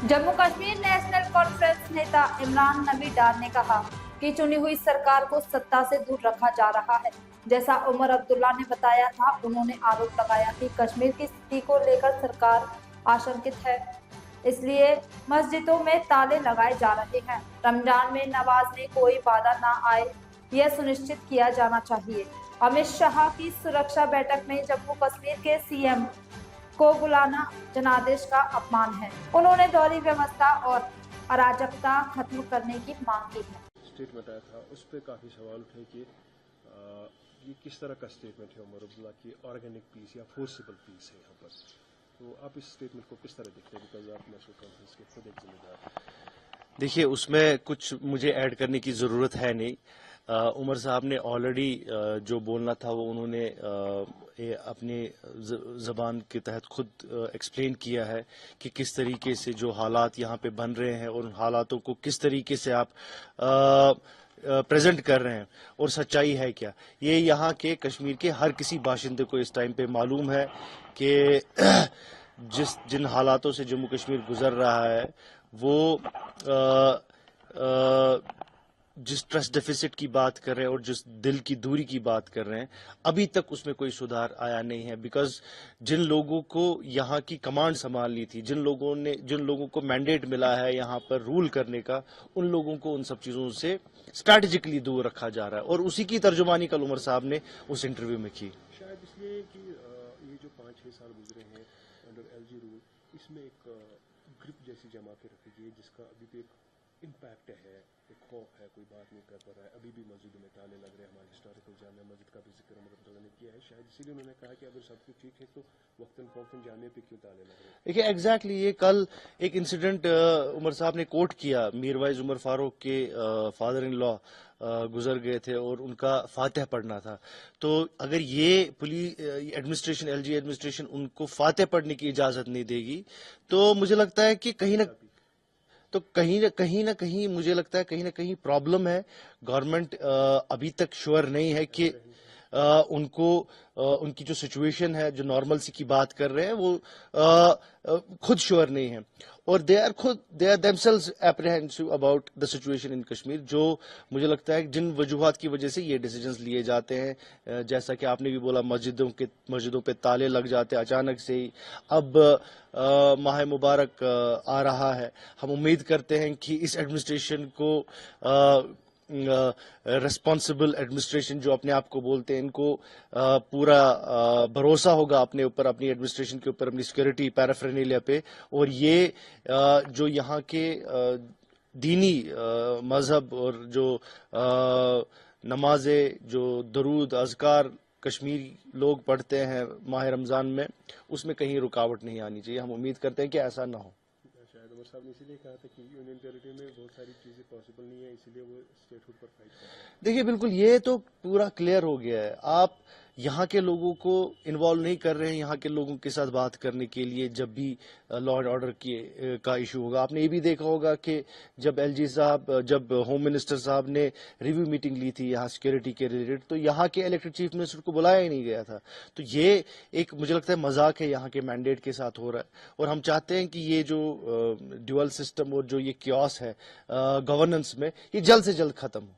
Jammu Kashmir national conference नेता इमरान नबी डार ने कहा कि चुनी हुई सरकार को सत्ता से दूर रखा जा रहा है। जैसा उमर अब्दुल्ला ने बताया था, उन्होंने आरोप लगाया कि कश्मीर की स्थिति को लेकर सरकार आशंकित है, इसलिए मस्जिदों में ताले लगाए जा रहे हैं। रमजान में नमाज में कोई बाधा न आए, यह सुनिश्चित किया जाना चाहिए। अमित शाह की सुरक्षा बैठक में जम्मू कश्मीर के सीएम को बुलाना जनादेश का अपमान है। उन्होंने दौरी व्यवस्था और अराजकता खत्म करने की मांग की है। स्टेटमेंट आया था, उस पर काफ़ी सवाल उठे कि ये किस तरह का स्टेटमेंट है उमर अब्दुल्ला की, ऑर्गेनिक पीस या फोर्सिबल पीस है यहाँ पर। तो आप इस स्टेटमेंट को किस तरह देखते हैं, बिकॉज आप नेशनल कॉन्फ्रेंस के खुद एक जिम्मेदार। देखिए, उसमें कुछ मुझे ऐड करने की ज़रूरत है नहीं। उमर साहब ने ऑलरेडी जो बोलना था वो उन्होंने अपनी ज़बान के तहत खुद एक्सप्लेन किया है कि किस तरीके से जो हालात यहाँ पे बन रहे हैं और उन हालातों को किस तरीके से आप प्रेजेंट कर रहे हैं और सच्चाई है क्या। ये यहाँ के कश्मीर के हर किसी बाशिंदे को इस टाइम पे मालूम है कि जिन हालातों से जम्मू कश्मीर गुजर रहा है वो जिस ट्रस्ट डेफिसिट की बात कर रहे हैं और जिस दिल की दूरी की बात कर रहे हैं, अभी तक उसमें कोई सुधार आया नहीं है। बिकॉज जिन लोगों को यहाँ की कमांड संभालनी थी, जिन लोगों को मैंडेट मिला है यहाँ पर रूल करने का, उन लोगों को उन सब चीज़ों से स्ट्रैटेजिकली दूर रखा जा रहा है और उसी की तर्जुमानी कल उमर साहब ने उस इंटरव्यू में की। शायद इसलिए कि ये जो 5-6 साल गुजरे हैं अंडर एलजी रूल, इसमें एक ग्रिप जैसी जमा के रखी गई, जिसका अभी भी एक इम्पैक्ट है, एक खौफ है, कोई बात नहीं कर पा रहा है। अभी भी मस्जिदों में ताले लग रहे हैं। हमारे हिस्टोरिकल जामिया मस्जिद का भी जिक्र उमर अब्दुल्ला ने किया है। शायद इसीलिए उन्होंने कहा कि अगर सब कुछ ठीक है तो वक्तन फौक्तन जामिया पे क्यों ताले लग रहे हैं। देखिए, एग्जैक्टली ये कल एक इंसिडेंट उमर साहब ने कोट किया। मीरवाइज उमर फारूक के फादर इन लॉ गुजर गए थे और उनका फातिहा पढ़ना था। तो अगर ये पुलिस एडमिनिस्ट्रेशन, एलजी एडमिनिस्ट्रेशन उनको फातिहा पढ़ने की इजाजत नहीं देगी तो मुझे लगता है कि कहीं ना कहीं मुझे लगता है कहीं ना कहीं प्रॉब्लम है। गवर्नमेंट अभी तक श्योर नहीं है कि उनकी जो सिचुएशन है, जो नॉर्मल सी की बात कर रहे हैं, वो खुद श्योर नहीं है और they are themselves apprehensive about the situation in Kashmir. जो मुझे लगता है जिन वजूहात की वजह से ये डिसीजंस लिए जाते हैं, जैसा कि आपने भी बोला, मस्जिदों पे ताले लग जाते हैं अचानक से ही। अब माह मुबारक आ रहा है, हम उम्मीद करते हैं कि इस एडमिनिस्ट्रेशन को रिस्पॉन्सिबल एडमिनिस्ट्रेशन जो अपने आप को बोलते हैं, इनको पूरा भरोसा होगा अपने ऊपर, अपनी एडमिनिस्ट्रेशन के ऊपर, अपनी सिक्योरिटी पैराफर्नेलिया पे। और ये जो यहाँ के दीनी मजहब और जो नमाजें, जो दरूद अज़कार कश्मीरी लोग पढ़ते हैं माह रमज़ान में, उसमें कहीं रुकावट नहीं आनी चाहिए। हम उम्मीद करते हैं कि ऐसा ना हो। शायद उमर साहब ने इसीलिए कहा था कि यूनियन टेरिटरी में बहुत सारी चीजें पॉसिबल नहीं है, इसीलिए वो स्टेटहुड पर फाइट कर रहे हैं। देखिए, बिल्कुल ये तो पूरा क्लियर हो गया है। आप यहाँ के लोगों को इन्वॉल्व नहीं कर रहे हैं यहाँ के लोगों के साथ बात करने के लिए जब भी लॉ एंड ऑर्डर का इशू होगा। आपने ये भी देखा होगा कि जब होम मिनिस्टर साहब ने रिव्यू मीटिंग ली थी यहाँ सिक्योरिटी के रिलेटेड, तो यहाँ के इलेक्टेड चीफ मिनिस्टर को बुलाया ही नहीं गया था। तो ये एक मुझे लगता है मजाक है यहाँ के मैंडेट के साथ हो रहा है और हम चाहते हैं कि ये जो ड्यूअल सिस्टम और जो ये क्योस है गवर्नेंस में, ये जल्द से जल्द खत्म हो।